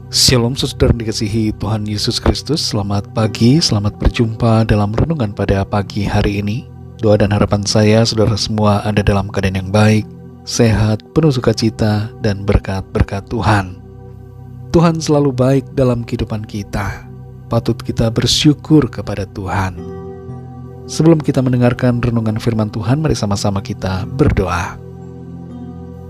Shalom saudara yang dikasihi Tuhan Yesus Kristus. Selamat pagi, selamat berjumpa dalam renungan pada pagi hari ini. Doa dan harapan saya saudara semua ada dalam keadaan yang baik, sehat, penuh sukacita, dan berkat-berkat Tuhan. Tuhan selalu baik dalam kehidupan kita. Patut kita bersyukur kepada Tuhan. Sebelum kita mendengarkan renungan firman Tuhan, mari sama-sama kita berdoa.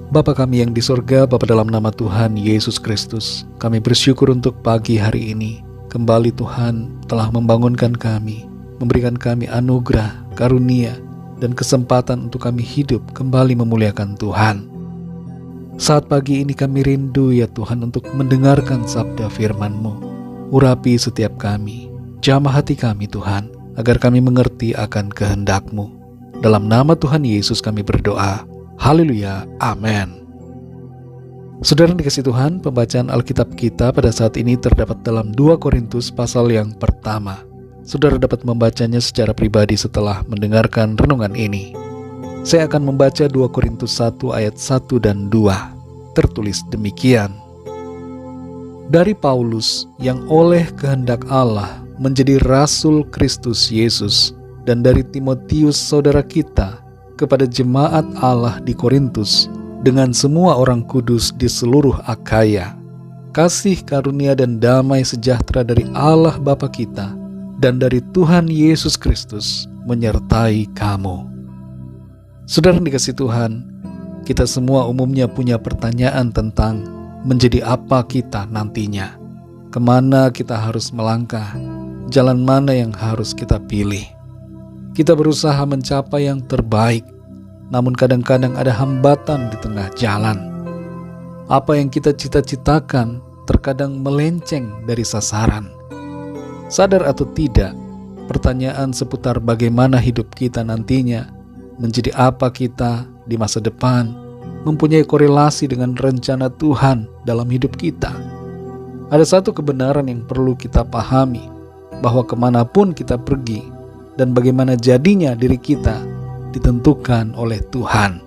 Bapa kami yang di sorga, Bapa dalam nama Tuhan Yesus Kristus, kami bersyukur untuk pagi hari ini. Kembali Tuhan telah membangunkan kami, memberikan kami anugerah, karunia, dan kesempatan untuk kami hidup kembali memuliakan Tuhan. Saat pagi ini kami rindu ya Tuhan untuk mendengarkan sabda firman-Mu. Urapi setiap kami, jamah hati kami Tuhan, agar kami mengerti akan kehendak-Mu. Dalam nama Tuhan Yesus kami berdoa. Haleluya, amin. Saudara yang dikasihi Tuhan, pembacaan Alkitab kita pada saat ini terdapat dalam 2 Korintus pasal yang pertama. Saudara dapat membacanya secara pribadi setelah mendengarkan renungan ini. Saya akan membaca 2 Korintus 1 ayat 1 dan 2. Tertulis demikian. Dari Paulus yang oleh kehendak Allah menjadi Rasul Kristus Yesus, dan dari Timotius saudara kita, kepada jemaat Allah di Korintus, dengan semua orang kudus di seluruh Akhaya. Kasih karunia dan damai sejahtera dari Allah Bapa kita dan dari Tuhan Yesus Kristus menyertai kamu. Saudara dikasihi Tuhan, kita semua umumnya punya pertanyaan tentang menjadi apa kita nantinya. Kemana kita harus melangkah, jalan mana yang harus kita pilih. Kita berusaha mencapai yang terbaik, namun kadang-kadang ada hambatan di tengah jalan. Apa yang kita cita-citakan terkadang melenceng dari sasaran. Sadar atau tidak, pertanyaan seputar bagaimana hidup kita nantinya, menjadi apa kita di masa depan, mempunyai korelasi dengan rencana Tuhan dalam hidup kita. Ada satu kebenaran yang perlu kita pahami, bahwa kemanapun kita pergi, dan bagaimana jadinya diri kita ditentukan oleh Tuhan.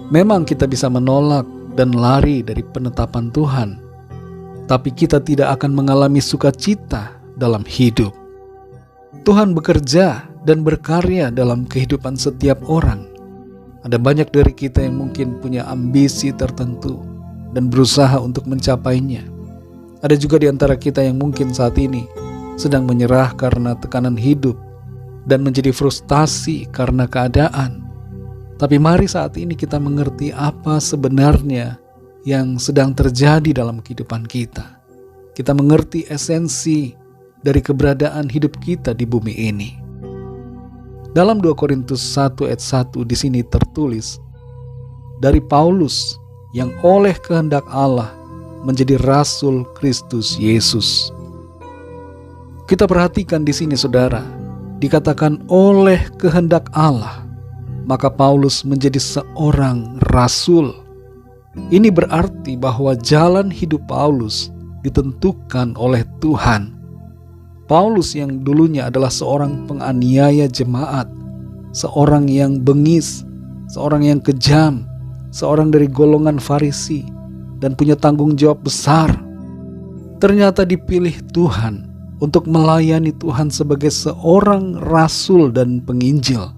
Memang kita bisa menolak dan lari dari penetapan Tuhan, tapi kita tidak akan mengalami sukacita dalam hidup. Tuhan bekerja dan berkarya dalam kehidupan setiap orang. Ada banyak dari kita yang mungkin punya ambisi tertentu dan berusaha untuk mencapainya. Ada juga di antara kita yang mungkin saat ini sedang menyerah karena tekanan hidup dan menjadi frustasi karena keadaan. Tapi mari saat ini kita mengerti apa sebenarnya yang sedang terjadi dalam kehidupan kita. Kita mengerti esensi dari keberadaan hidup kita di bumi ini. Dalam 2 Korintus 1 ayat 1 di sini tertulis, dari Paulus yang oleh kehendak Allah menjadi Rasul Kristus Yesus. Kita perhatikan di sini saudara, dikatakan oleh kehendak Allah, maka Paulus menjadi seorang rasul. Ini berarti bahwa jalan hidup Paulus ditentukan oleh Tuhan. Paulus yang dulunya adalah seorang penganiaya jemaat, seorang yang bengis, seorang yang kejam, seorang dari golongan Farisi, dan punya tanggung jawab besar, ternyata dipilih Tuhan untuk melayani Tuhan sebagai seorang rasul dan penginjil.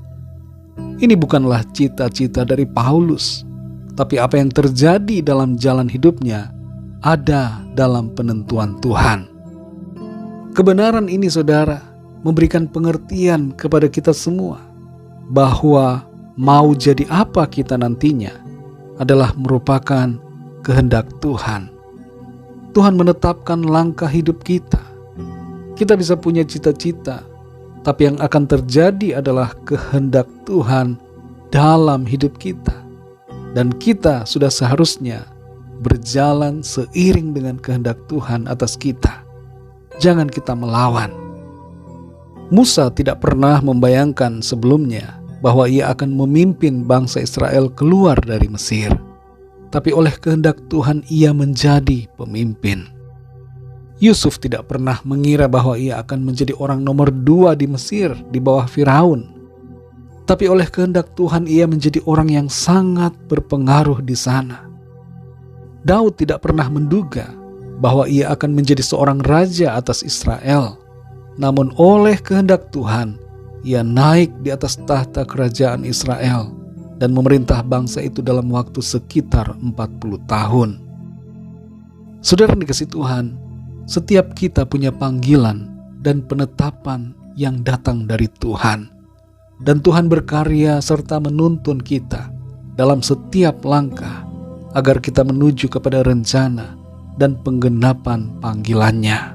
Ini bukanlah cita-cita dari Paulus, tapi apa yang terjadi dalam jalan hidupnya ada dalam penentuan Tuhan. Kebenaran ini saudara memberikan pengertian kepada kita semua bahwa mau jadi apa kita nantinya adalah merupakan kehendak Tuhan. Tuhan menetapkan langkah hidup kita. Kita bisa punya cita-cita, tapi yang akan terjadi adalah kehendak Tuhan dalam hidup kita. Dan kita sudah seharusnya berjalan seiring dengan kehendak Tuhan atas kita. Jangan kita melawan. Musa tidak pernah membayangkan sebelumnya bahwa ia akan memimpin bangsa Israel keluar dari Mesir. Tapi oleh kehendak Tuhan ia menjadi pemimpin. Yusuf tidak pernah mengira bahwa ia akan menjadi orang nomor 2 di Mesir di bawah Firaun. Tapi oleh kehendak Tuhan ia menjadi orang yang sangat berpengaruh di sana. Daud tidak pernah menduga bahwa ia akan menjadi seorang raja atas Israel. Namun oleh kehendak Tuhan, ia naik di atas tahta kerajaan Israel dan memerintah bangsa itu dalam waktu sekitar 40 tahun. Saudara dikasih Tuhan, setiap kita punya panggilan dan penetapan yang datang dari Tuhan. Dan Tuhan berkarya serta menuntun kita dalam setiap langkah agar kita menuju kepada rencana dan penggenapan panggilannya.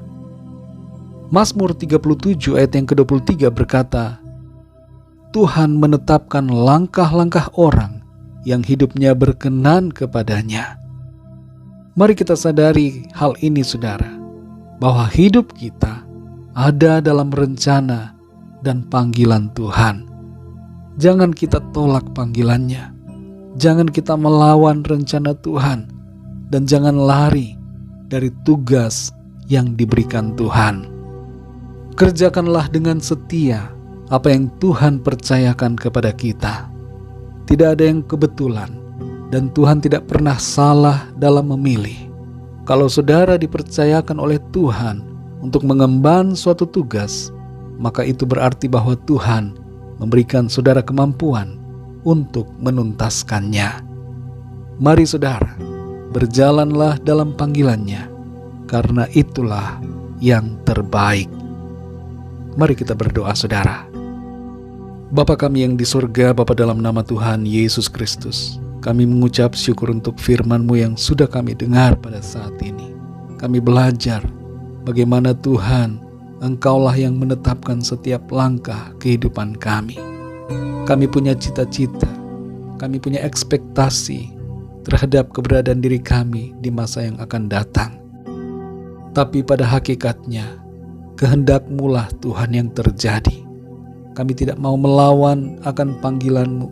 Mazmur 37 ayat yang ke-23 berkata, Tuhan menetapkan langkah-langkah orang yang hidupnya berkenan kepadanya. Mari kita sadari hal ini saudara, bahwa hidup kita ada dalam rencana dan panggilan Tuhan. Jangan kita tolak panggilannya. Jangan kita melawan rencana Tuhan. Dan jangan lari dari tugas yang diberikan Tuhan. Kerjakanlah dengan setia apa yang Tuhan percayakan kepada kita. Tidak ada yang kebetulan, dan Tuhan tidak pernah salah dalam memilih. Kalau saudara dipercayakan oleh Tuhan untuk mengemban suatu tugas, maka itu berarti bahwa Tuhan memberikan saudara kemampuan untuk menuntaskannya. Mari saudara, berjalanlah dalam panggilannya, karena itulah yang terbaik. Mari kita berdoa saudara. Bapa kami yang di surga, Bapa dalam nama Tuhan Yesus Kristus, kami mengucap syukur untuk firman-Mu yang sudah kami dengar pada saat ini. Kami belajar bagaimana Tuhan, Engkaulah yang menetapkan setiap langkah kehidupan kami. Kami punya cita-cita, kami punya ekspektasi terhadap keberadaan diri kami di masa yang akan datang. Tapi pada hakikatnya, kehendak-Mu lah Tuhan yang terjadi. Kami tidak mau melawan akan panggilan-Mu.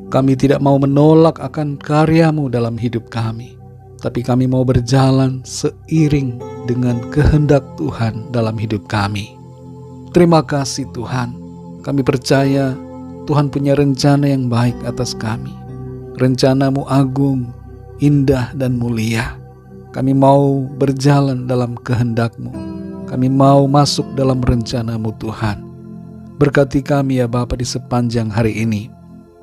Kami tidak mau menolak akan karya-Mu dalam hidup kami. Tapi kami mau berjalan seiring dengan kehendak Tuhan dalam hidup kami. Terima kasih Tuhan. Kami percaya Tuhan punya rencana yang baik atas kami. Rencana-Mu agung, indah dan mulia. Kami mau berjalan dalam kehendak-Mu. Kami mau masuk dalam rencana-Mu Tuhan. Berkati kami ya Bapa di sepanjang hari ini.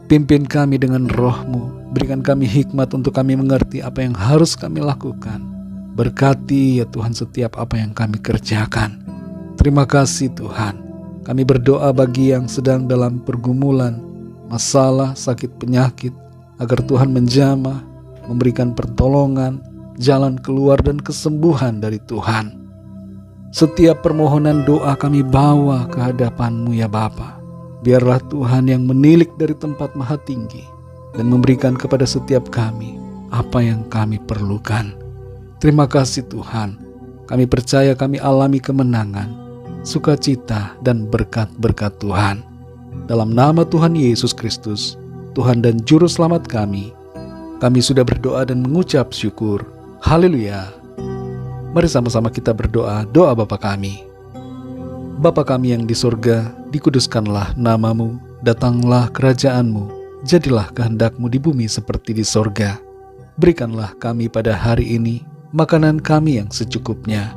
Pimpin kami dengan Roh-Mu. Berikan kami hikmat untuk kami mengerti apa yang harus kami lakukan. Berkati ya Tuhan setiap apa yang kami kerjakan. Terima kasih Tuhan. Kami berdoa bagi yang sedang dalam pergumulan, masalah, sakit, penyakit, agar Tuhan menjamah, memberikan pertolongan, jalan keluar dan kesembuhan dari Tuhan. Setiap permohonan doa kami bawa ke hadapan-Mu ya Bapa. Biarlah Tuhan yang menilik dari tempat maha tinggi dan memberikan kepada setiap kami apa yang kami perlukan. Terima kasih Tuhan. Kami percaya kami alami kemenangan, sukacita dan berkat-berkat Tuhan. Dalam nama Tuhan Yesus Kristus, Tuhan dan Juru Selamat kami sudah berdoa dan mengucap syukur. Haleluya. Mari sama-sama kita berdoa, doa Bapa kami. Bapa kami yang di surga, dikuduskanlah nama-Mu, datanglah kerajaan-Mu, jadilah kehendak-Mu di bumi seperti di surga. Berikanlah kami pada hari ini makanan kami yang secukupnya,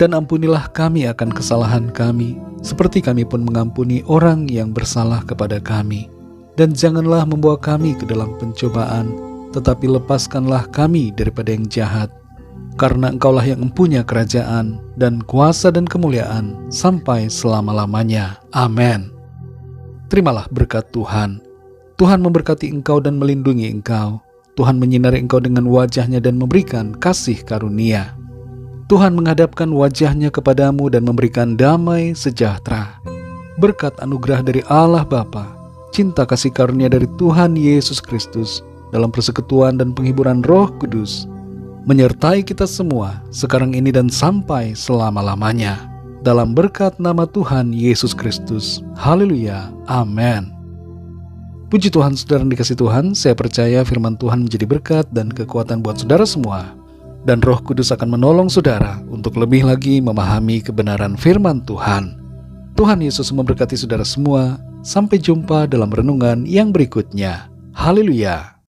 dan ampunilah kami akan kesalahan kami, seperti kami pun mengampuni orang yang bersalah kepada kami. Dan janganlah membawa kami ke dalam pencobaan, tetapi lepaskanlah kami daripada yang jahat. Karena Engkaulah yang mempunyai kerajaan dan kuasa dan kemuliaan sampai selama-lamanya. Amin. Terimalah berkat Tuhan. Tuhan memberkati engkau dan melindungi engkau. Tuhan menyinari engkau dengan wajah-Nya dan memberikan kasih karunia. Tuhan menghadapkan wajah-Nya kepadamu dan memberikan damai sejahtera. Berkat anugerah dari Allah Bapa, cinta kasih karunia dari Tuhan Yesus Kristus, dalam persekutuan dan penghiburan Roh Kudus, menyertai kita semua sekarang ini dan sampai selama-lamanya. Dalam berkat nama Tuhan Yesus Kristus. Haleluya. Amin. Puji Tuhan saudara yang dikasihi Tuhan, saya percaya firman Tuhan menjadi berkat dan kekuatan buat saudara semua. Dan Roh Kudus akan menolong saudara untuk lebih lagi memahami kebenaran firman Tuhan. Tuhan Yesus memberkati saudara semua. Sampai jumpa dalam renungan yang berikutnya. Haleluya.